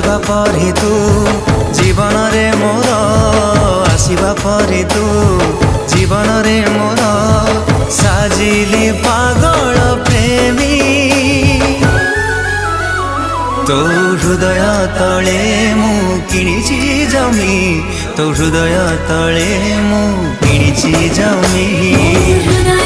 आसिबा परे तू जीवन रे मोर आसिबा परे तू जीवन रे मोर साजिली पागल प्रेमी तो हृदय तले मु किणिची जमी तो हृदय तले मु किणिची जमी।